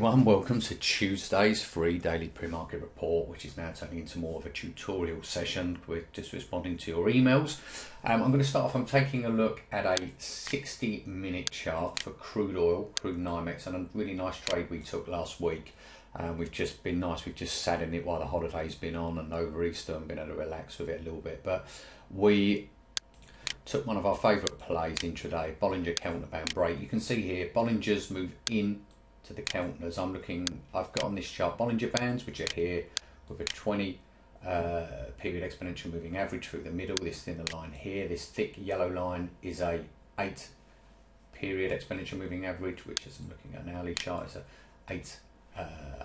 everyone, welcome to Tuesday's free daily pre-market report, which is now turning into more of a tutorial session. We're just responding to your emails. I'm going to start off, I'm taking a look at a 60-minute chart for crude oil, crude NYMEX, and a really nice trade we took last week. We've just been nice, we've just sat in it while the holiday's been on and over Easter and been able to relax with it a little bit. But we took one of our favourite plays intraday, Bollinger counterband break. You can see here, Bollingers move in to the counters. I've got on this chart Bollinger bands, which are here with a 20 period exponential moving average through the middle, this thinner line here. This thick yellow line is a 8 period exponential moving average, which is, I'm looking at an hourly chart, is a 8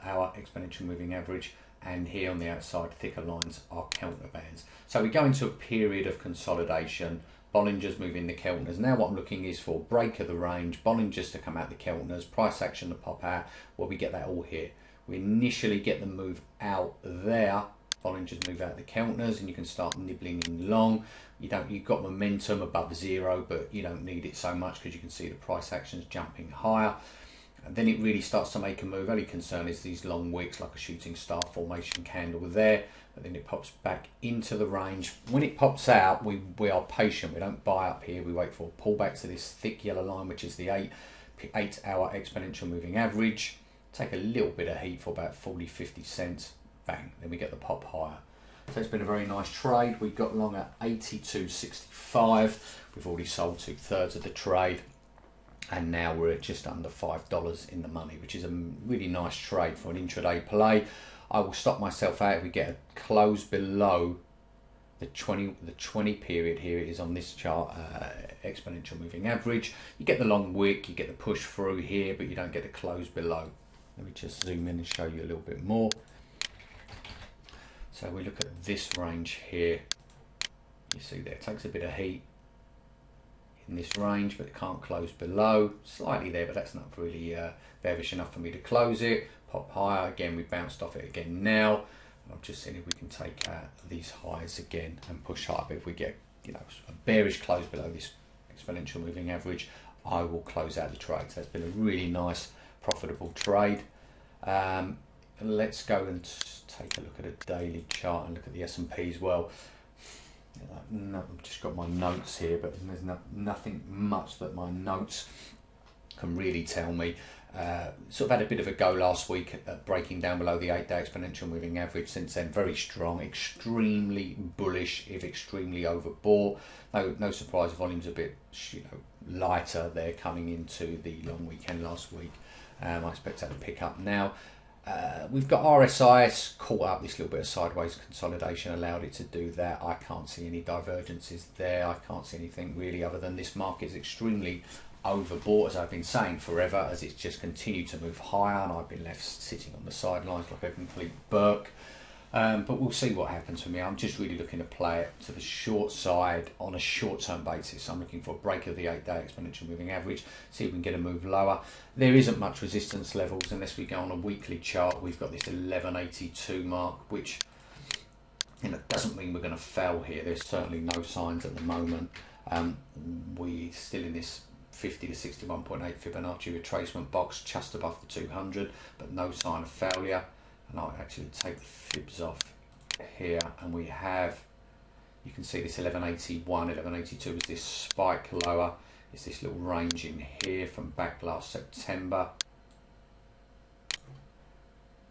hour exponential moving average. And here on the outside, thicker lines are counterbands. So we go into a period of consolidation. Bollingers move in the Keltners. Now what I'm looking is for break of the range, Bollingers to come out the Keltners, price action to pop out. Well, we get that all here. We initially get them move out there. Bollingers move out the Keltners, and you can start nibbling in long. You've got momentum above zero, but you don't need it so much because you can see the price actions jumping higher. And then it really starts to make a move. Only concern is these long wicks, like a shooting star formation candle there. But then it pops back into the range. When it pops out, we are patient. We don't buy up here. We wait for a pullback to this thick yellow line, which is the 8 hour exponential moving average. Take a little bit of heat for about 40-50 cents. Bang, then we get the pop higher. So it's been a very nice trade. We got long at 82.65. We've already sold 2/3 of the trade. And now we're at just under $5 in the money, which is a really nice trade for an intraday play. I will stop myself out if we get a close below the 20 period. Here it is on this chart, exponential moving average. You get the long wick, you get the push through here, but you don't get the close below. Let me just zoom in and show you a little bit more. So we look at this range here. You see there, it takes a bit of heat in this range, but it can't close below. Slightly there, but that's not really bearish enough for me to close it. Pop higher again, we bounced off it again now. I'm just seeing if we can take these highs again and push up. If we get a bearish close below this exponential moving average, I will close out the trade. So it's been a really nice profitable trade. Let's go and take a look at a daily chart and look at the S&P as well. I've just got my notes here, but there's nothing much that my notes can really tell me. Sort of had a bit of a go last week at breaking down below the 8-day exponential moving average. Since then, very strong, extremely bullish, if extremely overbought. No surprise, volume's a bit lighter there coming into the long weekend last week. I expect that to pick up now. We've got RSI caught up. This little bit of sideways consolidation allowed it to do that. I can't see any divergences there. I can't see anything really other than this market is extremely overbought, as I've been saying forever, as it's just continued to move higher, and I've been left sitting on the sidelines like a complete Burke. But we'll see what happens for me. I'm just really looking to play it to the short side on a short-term basis. I'm looking for a break of the 8-day exponential moving average, see if we can get a move lower. There isn't much resistance levels unless we go on a weekly chart. We've got this 1182 mark, which doesn't mean we're going to fail here. There's certainly no signs at the moment. We're still in this 50 to 61.8 Fibonacci retracement box just above the 200, but no sign of failure. And I'll actually take the fibs off here, and we have, you can see this 1181, 1182 is this spike lower. It's this little range in here from back last September.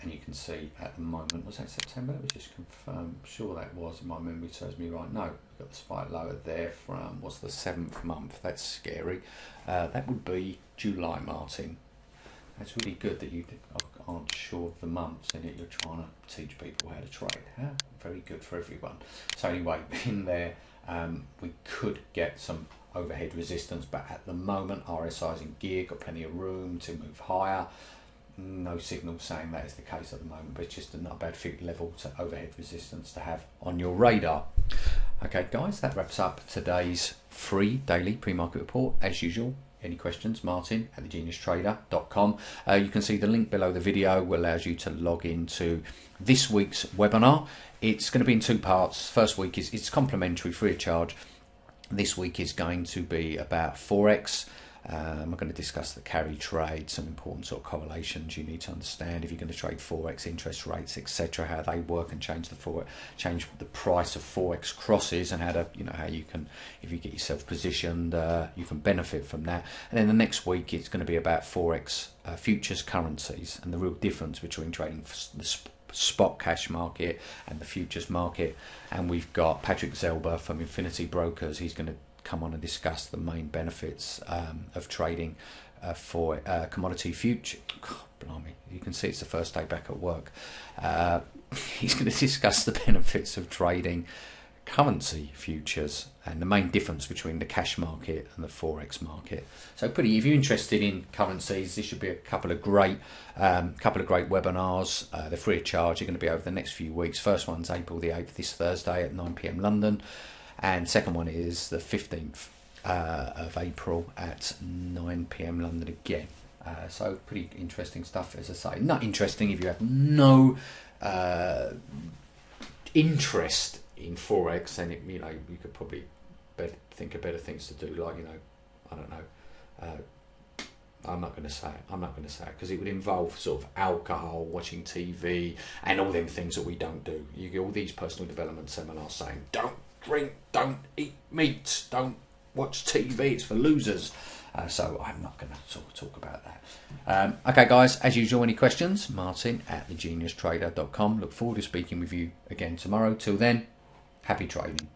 And you can see at the moment, was that September? Let me just confirm. I'm sure that was, if my memory serves me right. No, we've got the spike lower there from, what's the 7th month? That's scary. That would be July, Martin. That's really good that you aren't sure of the months and yet you're trying to teach people how to trade. Very good for everyone. So anyway, in there, we could get some overhead resistance, but at the moment, RSI's in gear, got plenty of room to move higher. No signal saying that is the case at the moment, but it's just a not bad fig level to overhead resistance to have on your radar. Okay, guys, that wraps up today's free daily pre-market report. As usual, any questions, Martin at thegeniustrader.com. You can see the link below the video, which allows you to log into this week's webinar. It's going to be in 2 parts. First week is it's complimentary, free of charge. This week is going to be about Forex. I'm going to discuss the carry trade, some important sort of correlations you need to understand if you're going to trade forex, interest rates, etc., how they work and change the price of forex crosses, and how to, how you can, if you get yourself positioned, you can benefit from that. And then the next week it's going to be about forex futures currencies and the real difference between trading the spot cash market and the futures market. And we've got Patrick Zelber from Infinity Brokers. He's going to come on and discuss the main benefits of trading for commodity future. God, blimey, you can see it's the first day back at work. He's going to discuss the benefits of trading currency futures and the main difference between the cash market and the forex market. So if you're interested in currencies, this should be a couple of great webinars. They're free of charge. They're going to be over the next few weeks. First one's April the 8th, this Thursday at 9 PM London. And second one is the 15th of April at 9 PM London again. So pretty interesting stuff, as I say. Not interesting if you have no interest in forex, then you could probably think of better things to do, like I don't know. I'm not going to say it because it would involve sort of alcohol, watching TV, and all them things that we don't do. You get all these personal development seminars saying don't drink, don't eat meat, don't watch TV, it's for losers. So I'm not going to sort of talk about that. Okay guys, as usual, any questions, Martin@thegeniustrader.com. Look forward to speaking with you again tomorrow. Till then, happy trading.